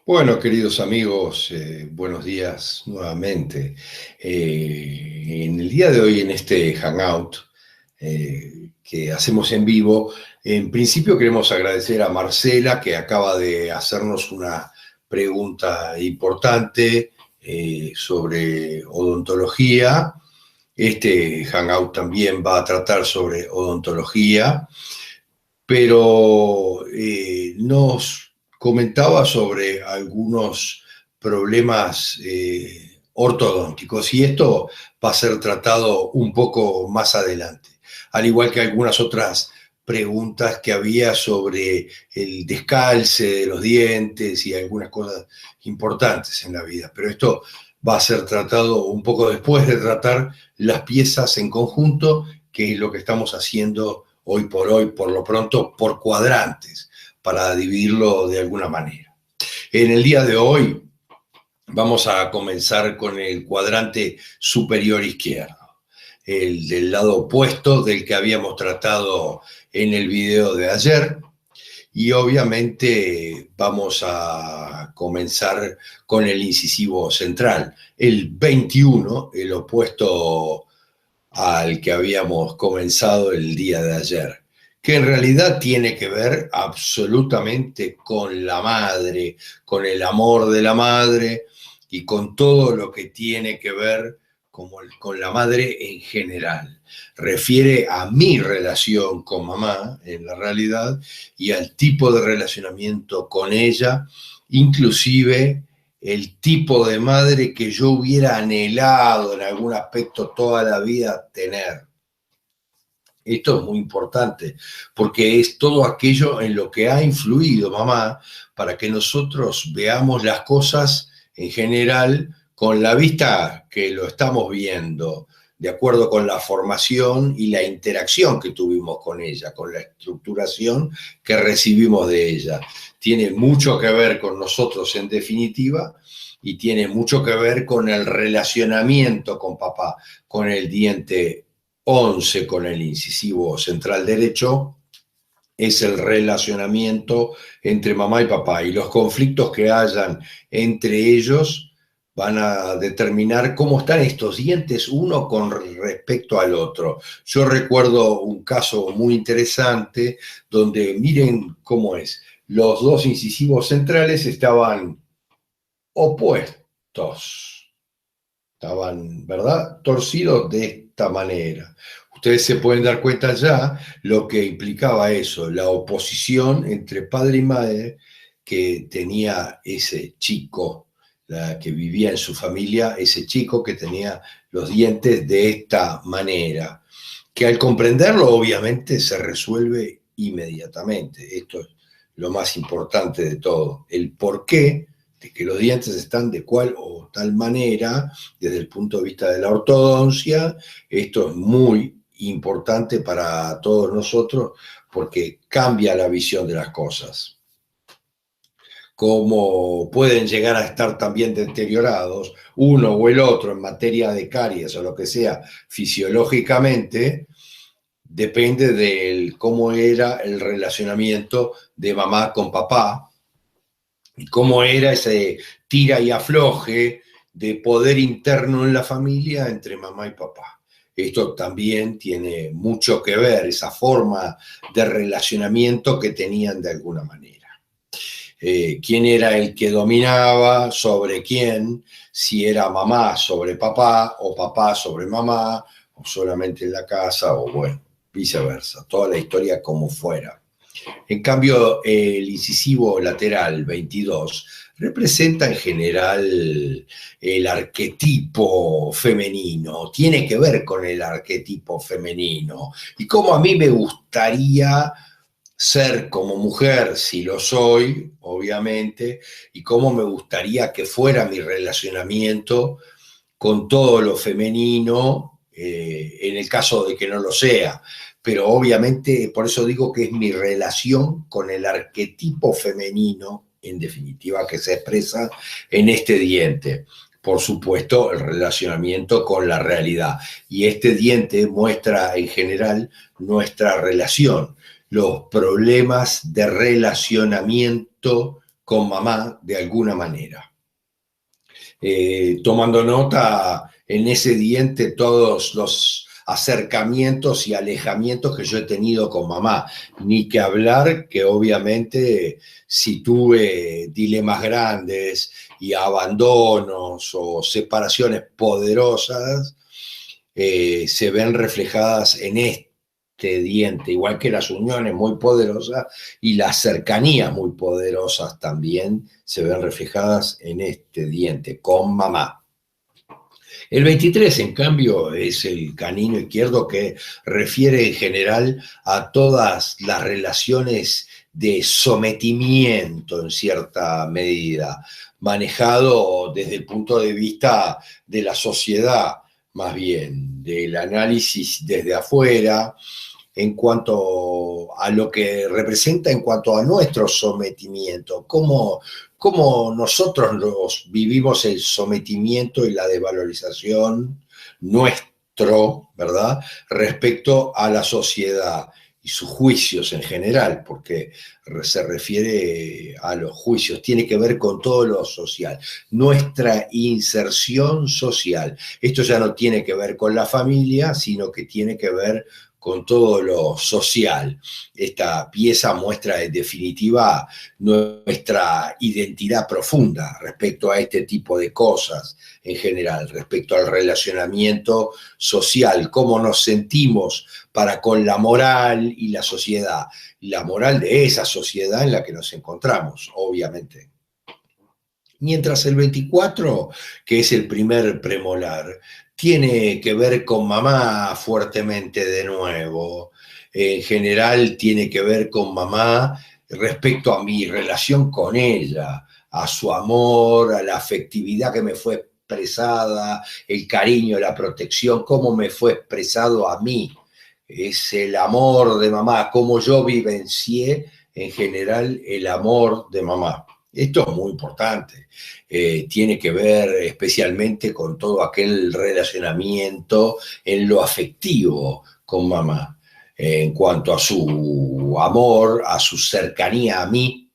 Bueno, queridos amigos, buenos días nuevamente. En el día de hoy, en este Hangout que hacemos en vivo, en principio queremos agradecer a Marcela, que acaba de hacernos una pregunta importante sobre odontología. Este Hangout también va a tratar sobre odontología, pero nos comentaba sobre algunos problemas ortodónticos y esto va a ser tratado un poco más adelante, al igual que algunas otras preguntas que había sobre el descalce de los dientes y algunas cosas importantes en la vida, pero esto va a ser tratado un poco después de tratar las piezas en conjunto, que es lo que estamos haciendo hoy, por lo pronto, por cuadrantes, para dividirlo de alguna manera. En el día de hoy vamos a comenzar con el cuadrante superior izquierdo, el del lado opuesto del que habíamos tratado en el video de ayer. Y obviamente vamos a comenzar con el incisivo central, el 21, el opuesto al que habíamos comenzado el día de ayer, que en realidad tiene que ver absolutamente con la madre, con el amor de la madre y con todo lo que tiene que ver con la madre en general. Refiere a mi relación con mamá, en la realidad, y al tipo de relacionamiento con ella, inclusive el tipo de madre que yo hubiera anhelado en algún aspecto toda la vida tener. Esto es muy importante, porque es todo aquello en lo que ha influido mamá para que nosotros veamos las cosas en general con la vista que lo estamos viendo, de acuerdo con la formación y la interacción que tuvimos con ella, con la estructuración que recibimos de ella. Tiene mucho que ver con nosotros en definitiva y tiene mucho que ver con el relacionamiento con papá, con el diente 11, con el incisivo central derecho, es el relacionamiento entre mamá y papá, y los conflictos que hayan entre ellos van a determinar cómo están estos dientes uno con respecto al otro. Yo recuerdo un caso muy interesante donde miren cómo es. Los dos incisivos centrales estaban opuestos, estaban, ¿verdad?, torcidos de esta manera. Ustedes se pueden dar cuenta ya lo que implicaba eso, la oposición entre padre y madre que tenía ese chico, la que vivía en su familia, ese chico que tenía los dientes de esta manera, que al comprenderlo obviamente se resuelve inmediatamente. Esto es lo más importante de todo, el por qué de que los dientes están de cual o tal manera desde el punto de vista de la ortodoncia. Esto es muy importante para todos nosotros porque cambia la visión de las cosas. Cómo pueden llegar a estar también deteriorados uno o el otro en materia de caries o lo que sea fisiológicamente, depende de cómo era el relacionamiento de mamá con papá y cómo era ese tira y afloje de poder interno en la familia entre mamá y papá. Esto también tiene mucho que ver, esa forma de relacionamiento que tenían de alguna manera. Quién era el que dominaba sobre quién, si era mamá sobre papá o papá sobre mamá, o solamente en la casa, o bueno, viceversa, toda la historia como fuera. En cambio, el incisivo lateral 22 representa en general el arquetipo femenino, tiene que ver con el arquetipo femenino y cómo a mí me gustaría ser como mujer, si lo soy, obviamente, y cómo me gustaría que fuera mi relacionamiento con todo lo femenino, en el caso de que no lo sea. Pero obviamente, por eso digo que es mi relación con el arquetipo femenino, en definitiva, que se expresa en este diente. Por supuesto, el relacionamiento con la realidad. Y este diente muestra en general nuestra relación, los problemas de relacionamiento con mamá de alguna manera. Tomando nota en ese diente todos los acercamientos y alejamientos que yo he tenido con mamá. Ni que hablar que obviamente si tuve dilemas grandes y abandonos o separaciones poderosas, se ven reflejadas en este diente, igual que las uniones muy poderosas y las cercanías muy poderosas también se ven reflejadas en este diente, con mamá. El 23, en cambio, es el canino izquierdo que refiere en general a todas las relaciones de sometimiento en cierta medida, manejado desde el punto de vista de la sociedad, más bien, del análisis desde afuera, en cuanto a lo que representa en cuanto a nuestro sometimiento, cómo nosotros vivimos el sometimiento y la desvalorización nuestro, ¿verdad?, respecto a la sociedad y sus juicios en general, porque se refiere a los juicios, tiene que ver con todo lo social, nuestra inserción social. Esto ya no tiene que ver con la familia, sino que tiene que ver con todo lo social. Esta pieza muestra en definitiva nuestra identidad profunda respecto a este tipo de cosas en general, respecto al relacionamiento social, cómo nos sentimos para con la moral y la sociedad, la moral de esa sociedad en la que nos encontramos, obviamente. Mientras el 24, que es el primer premolar, tiene que ver con mamá fuertemente de nuevo. En general tiene que ver con mamá respecto a mi relación con ella, a su amor, a la afectividad que me fue expresada, el cariño, la protección, cómo me fue expresado a mí. Es el amor de mamá, cómo yo vivencié en general el amor de mamá. Esto es muy importante, tiene que ver especialmente con todo aquel relacionamiento en lo afectivo con mamá, en cuanto a su amor, a su cercanía a mí,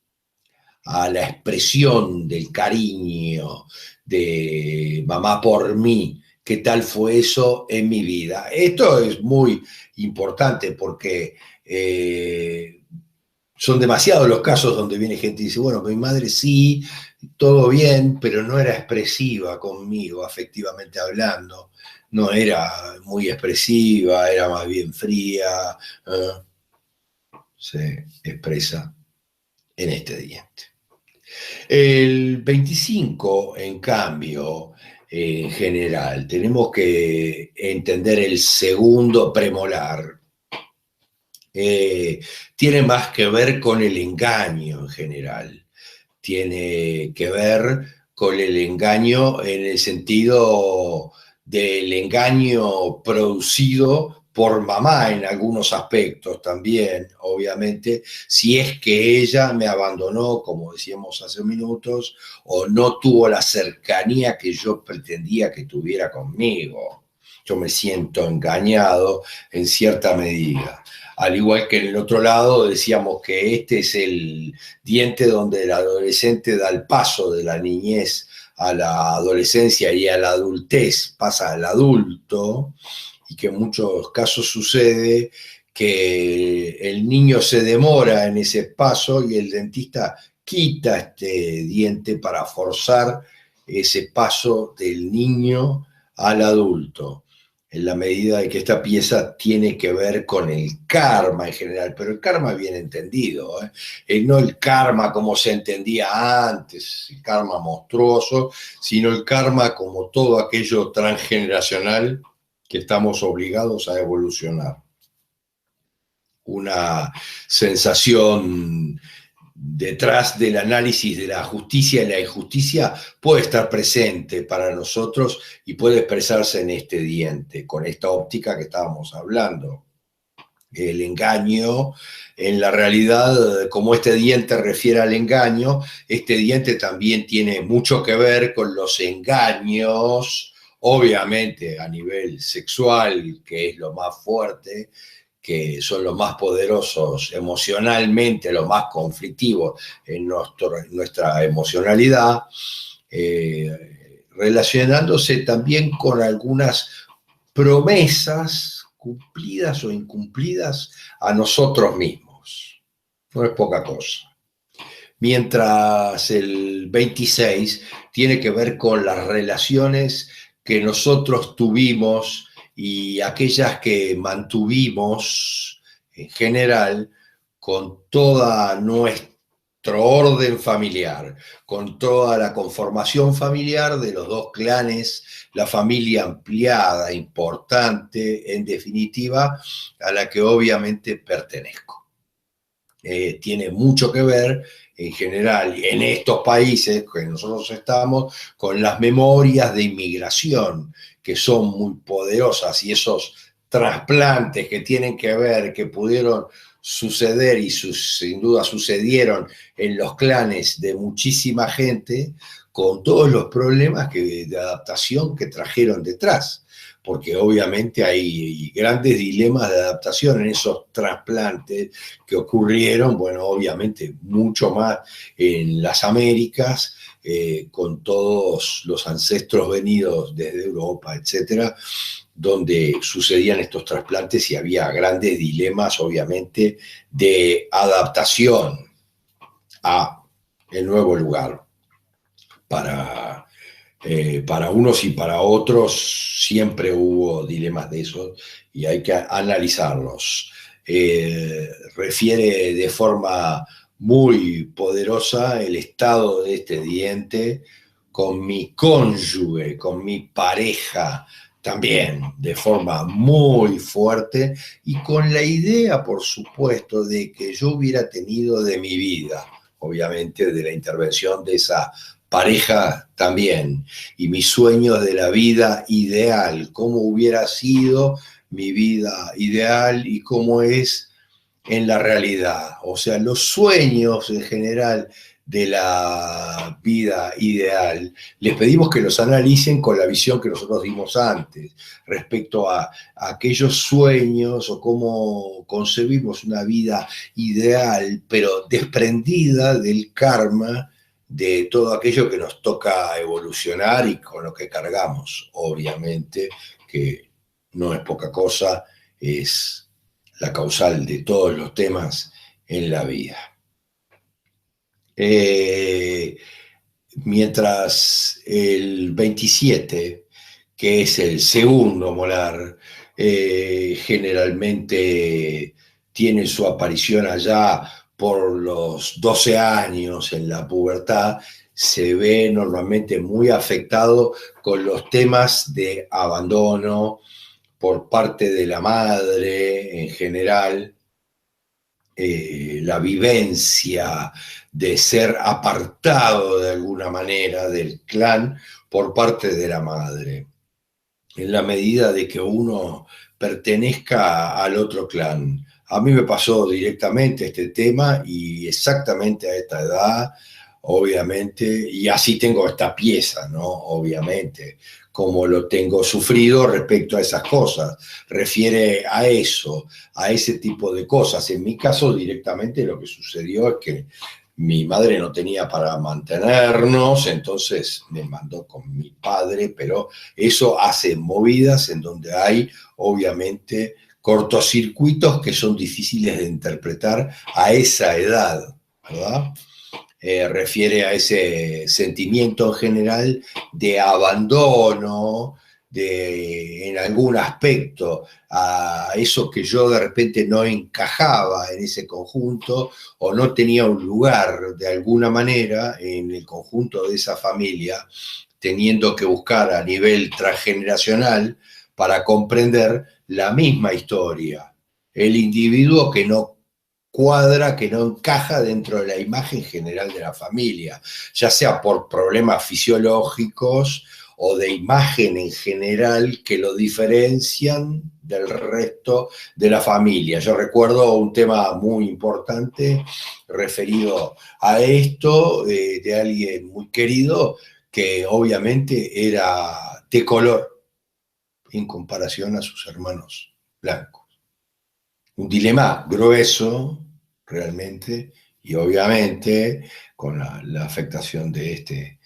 a la expresión del cariño de mamá por mí. ¿Qué tal fue eso en mi vida? Esto es muy importante porque son demasiados los casos donde viene gente y dice, bueno, mi madre sí, todo bien, pero no era expresiva conmigo, afectivamente hablando. No era muy expresiva, era más bien fría. Se expresa en este diente. El 25, en cambio, en general, tenemos que entender el segundo premolar. Tiene más que ver con el engaño en general. Tiene que ver con el engaño en el sentido del engaño producido por mamá en algunos aspectos también, obviamente, si es que ella me abandonó, como decíamos hace minutos, o no tuvo la cercanía que yo pretendía que tuviera conmigo. Yo me siento engañado en cierta medida. Al igual que en el otro lado decíamos que este es el diente donde el adolescente da el paso de la niñez a la adolescencia y a la adultez, pasa al adulto, y que en muchos casos sucede que el niño se demora en ese paso y el dentista quita este diente para forzar ese paso del niño al adulto, en la medida de que esta pieza tiene que ver con el karma en general, pero el karma bien entendido, no el karma como se entendía antes, el karma monstruoso, sino el karma como todo aquello transgeneracional que estamos obligados a evolucionar. Una sensación detrás del análisis de la justicia y la injusticia puede estar presente para nosotros y puede expresarse en este diente, con esta óptica que estábamos hablando. El engaño, en la realidad, como este diente refiere al engaño, este diente también tiene mucho que ver con los engaños, obviamente a nivel sexual, que es lo más fuerte, que son los más poderosos emocionalmente, los más conflictivos en nuestra emocionalidad, relacionándose también con algunas promesas cumplidas o incumplidas a nosotros mismos. No es poca cosa. Mientras el 26 tiene que ver con las relaciones que nosotros tuvimos y aquellas que mantuvimos en general con toda nuestro orden familiar, con toda la conformación familiar de los dos clanes, la familia ampliada, importante, en definitiva, a la que obviamente pertenezco. Tiene mucho que ver, en general, en estos países que nosotros estamos, con las memorias de inmigración, que son muy poderosas, y esos trasplantes que tienen que ver, que pudieron suceder y sin duda sucedieron en los clanes de muchísima gente, con todos los problemas de adaptación que trajeron detrás, porque obviamente hay grandes dilemas de adaptación en esos trasplantes que ocurrieron, bueno, obviamente mucho más en las Américas, con todos los ancestros venidos desde Europa, etcétera, donde sucedían estos trasplantes y había grandes dilemas, obviamente, de adaptación a el nuevo lugar. Para unos y para otros siempre hubo dilemas de esos y hay que analizarlos. Refiere de forma muy poderosa el estado de este diente con mi cónyuge, con mi pareja, también de forma muy fuerte, y con la idea, por supuesto, de que yo hubiera tenido de mi vida, obviamente de la intervención de esa pareja también, y mis sueños de la vida ideal, cómo hubiera sido mi vida ideal y cómo es en la realidad. O sea, los sueños en general de la vida ideal, les pedimos que los analicen con la visión que nosotros dimos antes, respecto a aquellos sueños o cómo concebimos una vida ideal, pero desprendida del karma de todo aquello que nos toca evolucionar y con lo que cargamos, obviamente, que no es poca cosa, es la causal de todos los temas en la vida. Mientras el 27, que es el segundo molar, generalmente tiene su aparición allá por los 12 años en la pubertad, se ve normalmente muy afectado con los temas de abandono por parte de la madre en general, la vivencia de ser apartado de alguna manera del clan por parte de la madre, en la medida de que uno pertenezca al otro clan. A mí me pasó directamente este tema y exactamente a esta edad, obviamente, y así tengo esta pieza, ¿no? Obviamente, como lo tengo sufrido respecto a esas cosas. Refiere a eso, a ese tipo de cosas. En mi caso, directamente lo que sucedió es que mi madre no tenía para mantenernos, entonces me mandó con mi padre, pero eso hace movidas en donde hay, obviamente, cortocircuitos que son difíciles de interpretar a esa edad, ¿verdad? Refiere a ese sentimiento en general de abandono, en algún aspecto, a eso que yo de repente no encajaba en ese conjunto o no tenía un lugar de alguna manera en el conjunto de esa familia, teniendo que buscar a nivel transgeneracional para comprender la misma historia. El individuo que no cuadra, que no encaja dentro de la imagen general de la familia, ya sea por problemas fisiológicos o de imagen en general que lo diferencian del resto de la familia. Yo recuerdo un tema muy importante referido a esto, de alguien muy querido, que obviamente era de color en comparación a sus hermanos blancos. un dilema grueso, realmente, y obviamente con la afectación de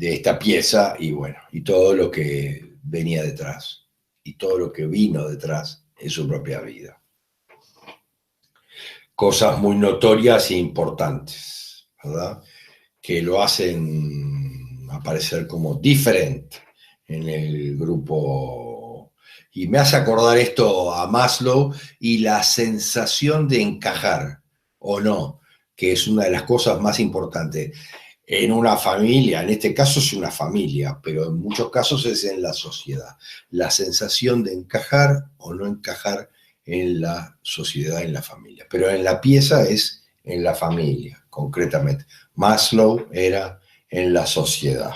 esta pieza y bueno, y todo lo que venía detrás, y todo lo que vino detrás en su propia vida. Cosas muy notorias e importantes, ¿verdad? Que lo hacen aparecer como diferente en el grupo. Y me hace acordar esto a Maslow y la sensación de encajar o no, que es una de las cosas más importantes en una familia. En este caso es una familia, pero en muchos casos es en la sociedad. La sensación de encajar o no encajar en la sociedad, en la familia. Pero en la pieza es en la familia, concretamente. Maslow era en la sociedad.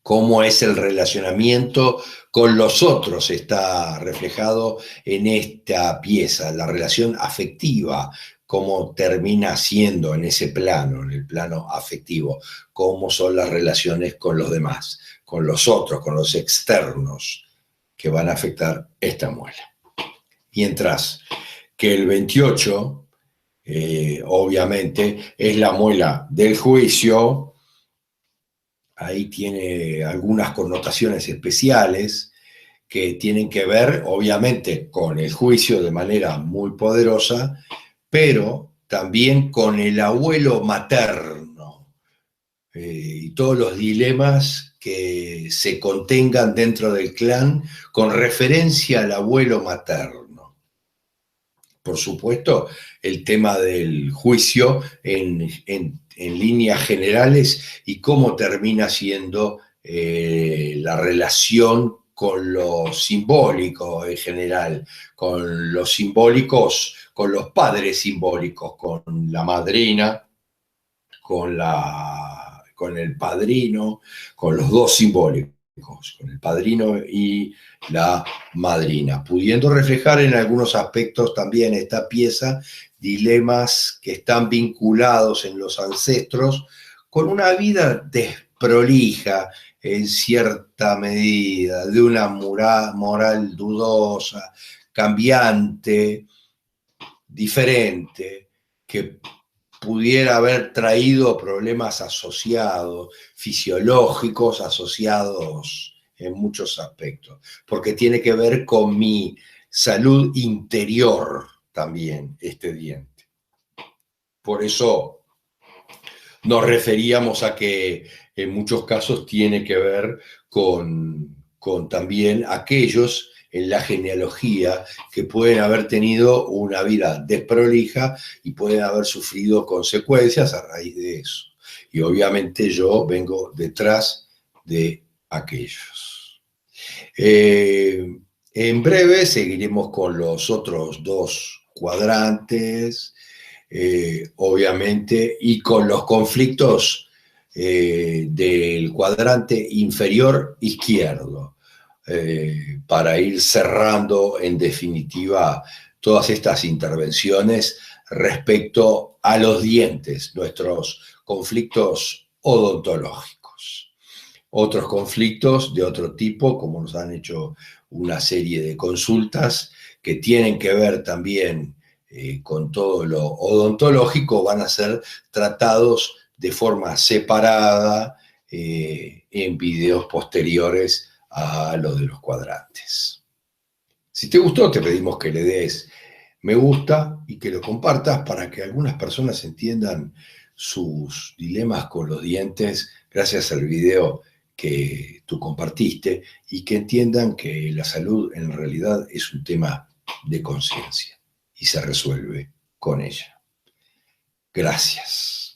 Cómo es el relacionamiento con los otros está reflejado en esta pieza, la relación afectiva, cómo termina siendo en ese plano, en el plano afectivo, cómo son las relaciones con los demás, con los otros, con los externos que van a afectar esta muela. Mientras que el 28, obviamente, es la muela del juicio. Ahí tiene algunas connotaciones especiales que tienen que ver, obviamente, con el juicio de manera muy poderosa, pero también con el abuelo materno y todos los dilemas que se contengan dentro del clan con referencia al abuelo materno. Por supuesto, el tema del juicio en líneas generales y cómo termina siendo la relación con lo simbólico en general, con los simbólicos, con los padres simbólicos, con la madrina, con el padrino, con los dos simbólicos, con el padrino y la madrina, pudiendo reflejar en algunos aspectos también esta pieza dilemas que están vinculados en los ancestros con una vida desprolija en cierta medida, de una moral dudosa, cambiante, diferente, que pudiera haber traído problemas asociados, fisiológicos, asociados en muchos aspectos, porque tiene que ver con mi salud interior también, este diente. Por eso nos referíamos a que en muchos casos tiene que ver con también aquellos en la genealogía que pueden haber tenido una vida desprolija y pueden haber sufrido consecuencias a raíz de eso. Y obviamente yo vengo detrás de aquellos. En breve seguiremos con los otros dos cuadrantes, obviamente, y con los conflictos del cuadrante inferior izquierdo. Para ir cerrando en definitiva todas estas intervenciones respecto a los dientes, nuestros conflictos odontológicos. Otros conflictos de otro tipo, como nos han hecho una serie de consultas que tienen que ver también con todo lo odontológico, van a ser tratados de forma separada en videos posteriores a lo de los cuadrantes. Si te gustó, te pedimos que le des me gusta y que lo compartas para que algunas personas entiendan sus dilemas con los dientes gracias al video que tú compartiste y que entiendan que la salud en realidad es un tema de conciencia y se resuelve con ella. Gracias.